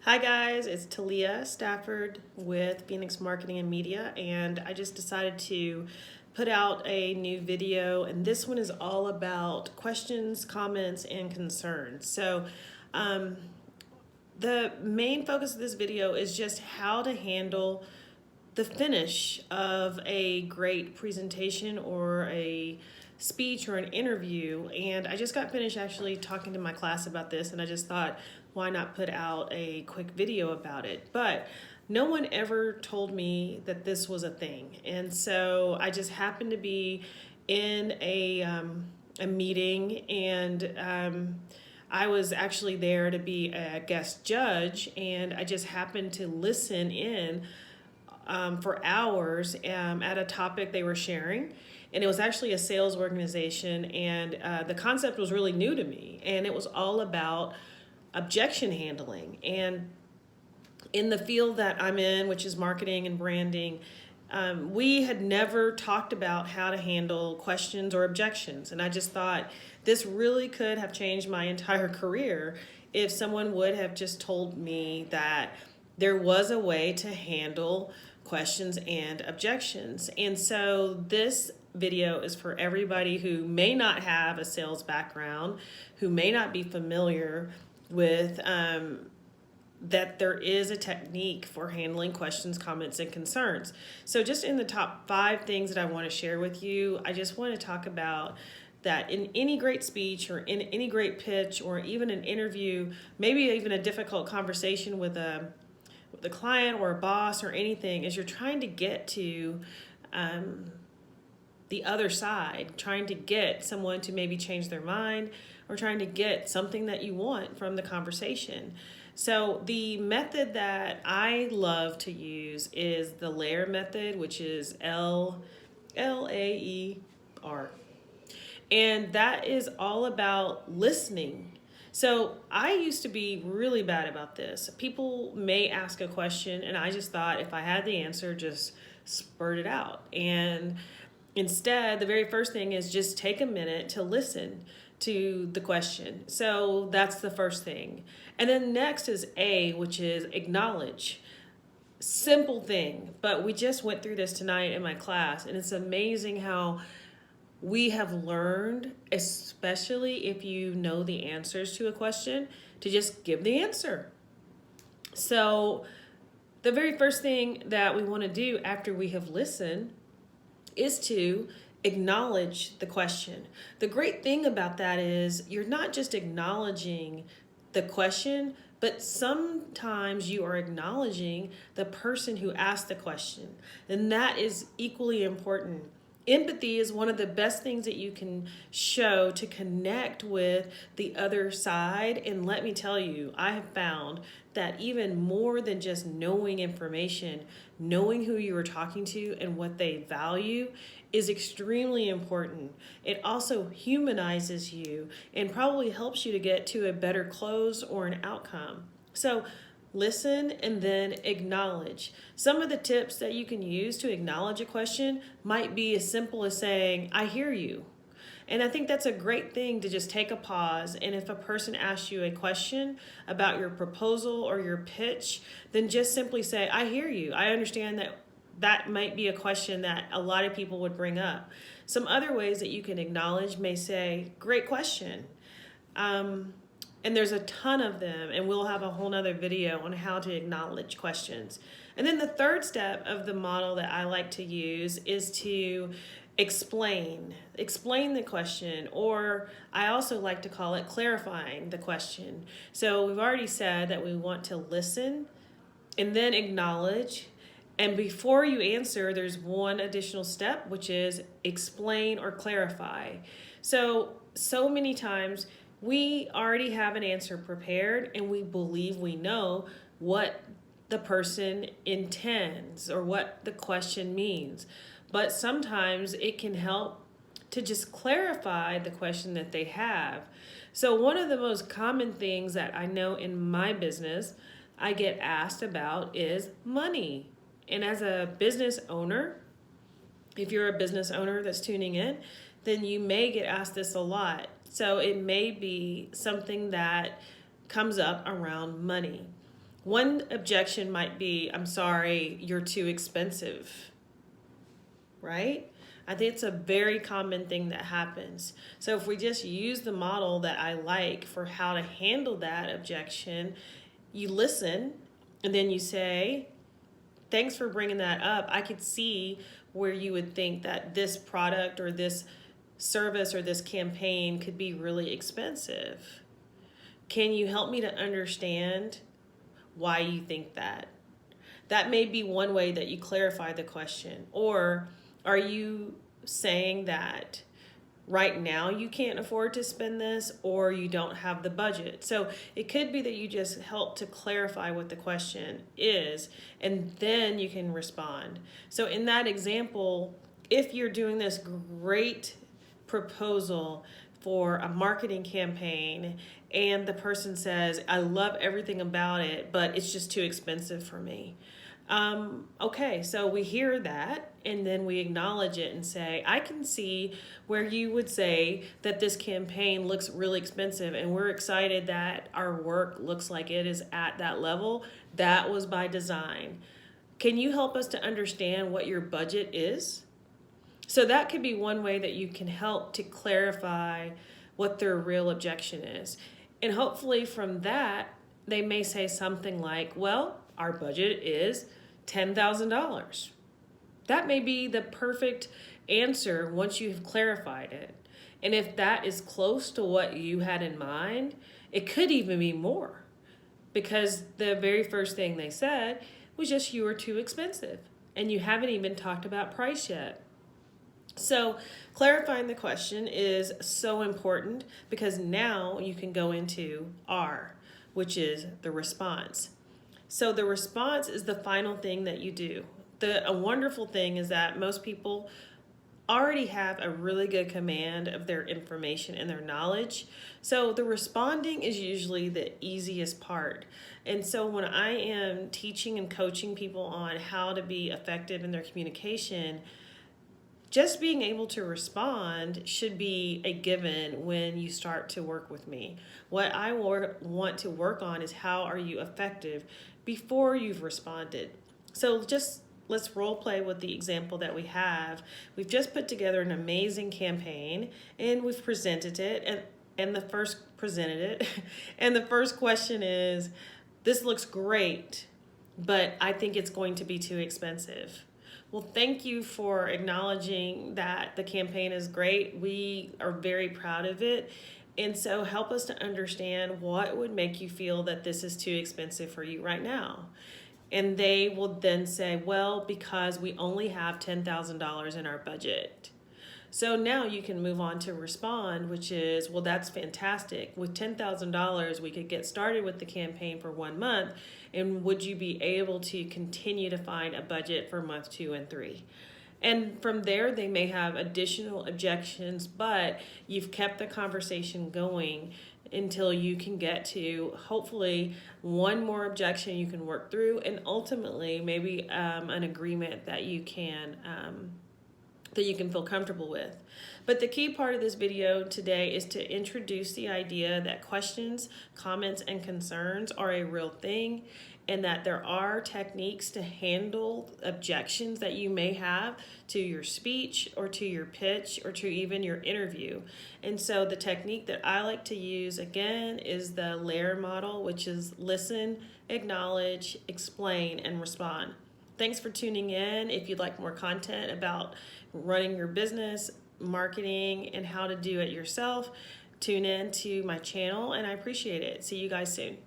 Hi guys, it's Talia Stafford with Phenixx Marketing and Media, and I just decided to put out a new video, and this one is all about questions, comments, and concerns. Um, the main focus of this video is just how to handle the finish of a great presentation or a speech or an interview. And I just got finished actually talking to my class about this, and I just thought, why not put out a quick video about it? But no one ever told me that this was a thing. And so I just happened to be in a meeting, and I was actually there to be a guest judge, and I just happened to listen in for hours at a topic they were sharing. And it was actually a sales organization, and the concept was really new to me. And it was all about objection handling. And in the field that I'm in, which is marketing and branding, we had never talked about how to handle questions or objections. And I just thought this really could have changed my entire career if someone would have just told me that there was a way to handle questions and objections. And so this video is for everybody who may not have a sales background, who may not be familiar with that there is a technique for handling questions, comments, and concerns. So just in the top 5 things that I want to share with you, I just want to talk about that in any great speech or in any great pitch or even an interview, maybe even a difficult conversation with the client or a boss or anything, is you're trying to get to the other side, trying to get someone to maybe change their mind or trying to get something that you want from the conversation. So the method that I love to use is the LAIR method, which is LAER. And that is all about listening. So I used to be really bad about this. People may ask a question, and I just thought if I had the answer, just spurt it out. And instead, the very first thing is just take a minute to listen to the question. So that's the first thing. And then next is A, which is acknowledge. Simple thing, but we just went through this tonight in my class, and it's amazing how we have learned, especially if you know the answers to a question, to just give the answer. So the very first thing that we want to do after we have listened is to acknowledge the question. The great thing about that is you're not just acknowledging the question, but sometimes you are acknowledging the person who asked the question. And that is equally important. Empathy is one of the best things that you can show to connect with the other side. And let me tell you, I have found that even more than just knowing information, knowing who you are talking to and what they value is extremely important. It also humanizes you and probably helps you to get to a better close or an outcome. So listen and then acknowledge. Some of the tips that you can use to acknowledge a question might be as simple as saying, I hear you. And I think that's a great thing to just take a pause. And if a person asks you a question about your proposal or your pitch, then just simply say, I hear you. I understand that that might be a question that a lot of people would bring up. Some other ways that you can acknowledge may say, great question. And there's a ton of them, and we'll have a whole nother video on how to acknowledge questions. And then the third step of the model that I like to use is to explain the question, or I also like to call it clarifying the question. So we've already said that we want to listen and then acknowledge. And before you answer, there's one additional step, which is explain or clarify. So many times we already have an answer prepared and we believe we know what the person intends or what the question means. But sometimes it can help to just clarify the question that they have. So one of the most common things that I know in my business I get asked about is money. And as a business owner, if you're a business owner that's tuning in, then you may get asked this a lot. So it may be something that comes up around money. One objection might be, I'm sorry, you're too expensive, right? I think it's a very common thing that happens. So if we just use the model that I like for how to handle that objection, you listen and then you say, thanks for bringing that up. I could see where you would think that this product or this service or this campaign could be really expensive. Can you help me to understand why you think that? That may be one way that you clarify the question. Or are you saying that right now you can't afford to spend this, or you don't have the budget? So it could be that you just help to clarify what the question is, and then you can respond. So in that example, if you're doing this great proposal for a marketing campaign and the person says, I love everything about it, but it's just too expensive for me. Okay, so we hear that and then we acknowledge it and say, I can see where you would say that this campaign looks really expensive and we're excited that our work looks like it is at that level. That was by design. Can you help us to understand what your budget is? So that could be one way that you can help to clarify what their real objection is. And hopefully from that, they may say something like, well, our budget is $10,000. That may be the perfect answer once you have clarified it. And if that is close to what you had in mind, it could even be more, because the very first thing they said was just you were too expensive and you haven't even talked about price yet. So clarifying the question is so important, because now you can go into R, which is the response. So the response is the final thing that you do. A wonderful thing is that most people already have a really good command of their information and their knowledge. So the responding is usually the easiest part. And so when I am teaching and coaching people on how to be effective in their communication, just being able to respond should be a given when you start to work with me. What I want to work on is how are you effective before you've responded. So let's role play with the example that we have. We've just put together an amazing campaign and we've presented it and the first and the first question is, this looks great, but I think it's going to be too expensive. Well, thank you for acknowledging that the campaign is great. We are very proud of it. And so help us to understand what would make you feel that this is too expensive for you right now. And they will then say, well, because we only have $10,000 in our budget. So now you can move on to respond, which is, well, that's fantastic. With $10,000, we could get started with the campaign for 1 month. And would you be able to continue to find a budget for month 2 and 3? And from there, they may have additional objections, but you've kept the conversation going until you can get to hopefully one more objection you can work through, and ultimately maybe an agreement that you can feel comfortable with. But the key part of this video today is to introduce the idea that questions, comments, and concerns are a real thing, and that there are techniques to handle objections that you may have to your speech or to your pitch or to even your interview. And so the technique that I like to use, again, is the layer model, which is listen, acknowledge, explain, and respond. Thanks for tuning in. If you'd like more content about running your business, marketing, and how to do it yourself, tune in to my channel, and I appreciate it. See you guys soon.